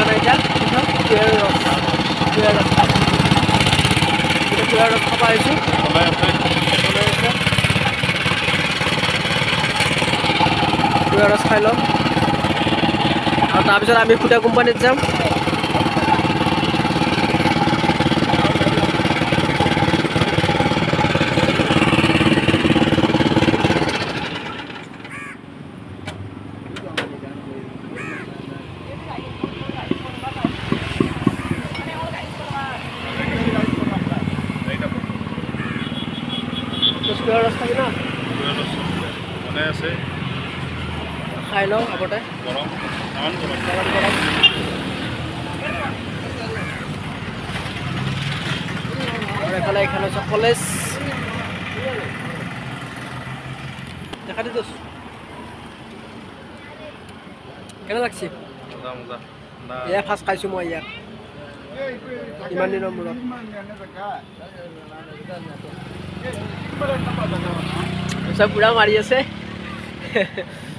নাই এতিয়া কুঁহিয়াৰ ৰস কুঁহিয়াৰ ৰস খাব আহিছোঁ কুঁহিয়াৰ ৰস খাই লওঁ আৰু তাৰপিছত আমি খুটা কোম্পানীত যাম কুঁহিয়াৰ ৰস খাবি না খাই লওঁ আগতে এফালে এখানে হচ্ছে কলেজ দেখা দিত কেনে লাগছে এয়া ফাৰ্ষ্ট খাইছোঁ মই ইয়াত ইমান দিনৰ মূৰত চব পুৰা মাৰি আছে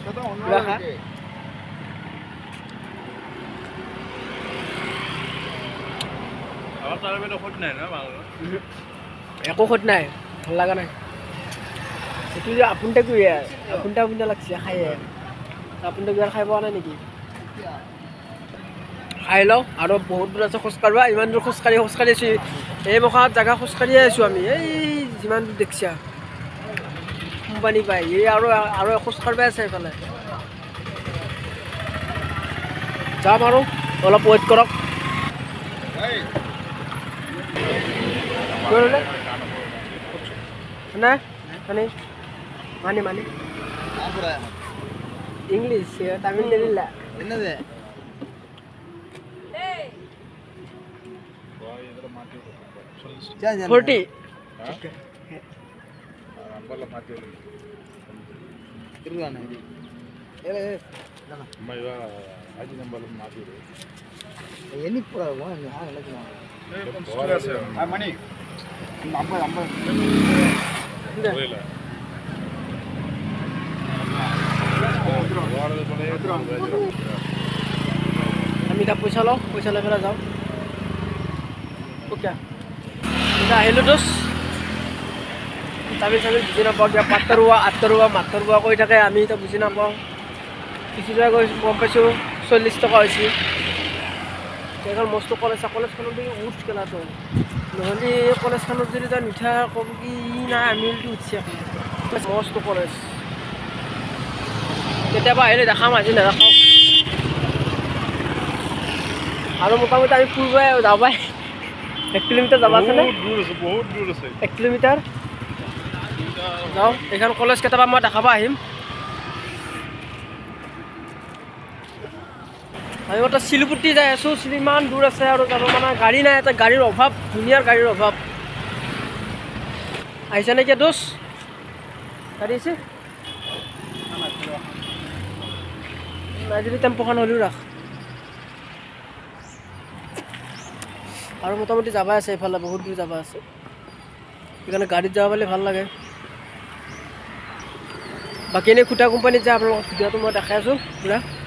পুৰা খা একো খোট নাই ভাল লগা নাই এইটো যে আপোনটা কুঁহিয়াৰ আপোনটা লাগছে খাই আপোনটা কুঁহিয়াৰ খাই পোৱা নাই নেকি খাই লওঁ আৰু বহুত দূৰ আছে খোজকাঢ়িবা ইমান দূৰ খোজকাঢ়ি আছোঁ এই মখাত জেগা খোজকাঢ়িয়ে আছোঁ আমি এই যিমান দূৰ দেখিছা কোম্পানী পাই এই আৰু খোজকাঢ়িব আছে এইফালে যাম আৰু অলপ ৱেইট কৰক mani English ya Tamil தெரியல என்னது Jangan 40 Oke. Ambal mati. Irwana ini. Jangan. Maiwa aji nambal mati. Ini pura wah ini hal lagi. Mani. Ambal. আমি এটা পইচা লৈ পেলাই যাওঁ ওকে এটা আহিলোঁ দোষ চাবি বুজি নাপাওঁ কিবা মাতৰুৱা কৈ থাকে আমি এতিয়া বুজি নাপাওঁ কিছু জেগা গম পাইছোঁ 40 টকা হৈছে এখন মস্ত কলেজখনত যদি উঠ কেলাটো নহ'লে কলেজখনত যদি তাত মিঠা কম কি নাই আমিলটো উঠছে মস্ত কলেজ কেতিয়াবা আহিলে দেখাম আজি নেদেখাওঁ আৰু মোটামুটি আমি ফুৰিবই যাবাই 1 কিলোমিটাৰ যাব আছেনে বহুত দূৰ আছে 1 কিলোমিটাৰ যাওঁ এইখন কলেজ কেতিয়াবা মই দেখাব আহিম আমি এটা শিলপুটি যাই আছোঁ ইমান দূৰ আছে আৰু যাব মানে গাড়ী নাই এটা গাড়ীৰ অভাৱ দুনিয়াৰ গাড়ীৰ অভাৱ আহিছে নেকি দোষ গাড়ী আছে নাই যদি টেম্পোখন হ'লেও ৰাখ আৰু মোটামুটি যাবা আছে এইফালে বহুত দূৰ যাবা আছে সেইকাৰণে গাড়ীত যাব পাৰিলে ভাল লাগে বাকী এনেই খুটা কোম্পানীত যায় আপোনালোকক ভিডিঅ'টো মই দেখাই আছোঁ পুৰা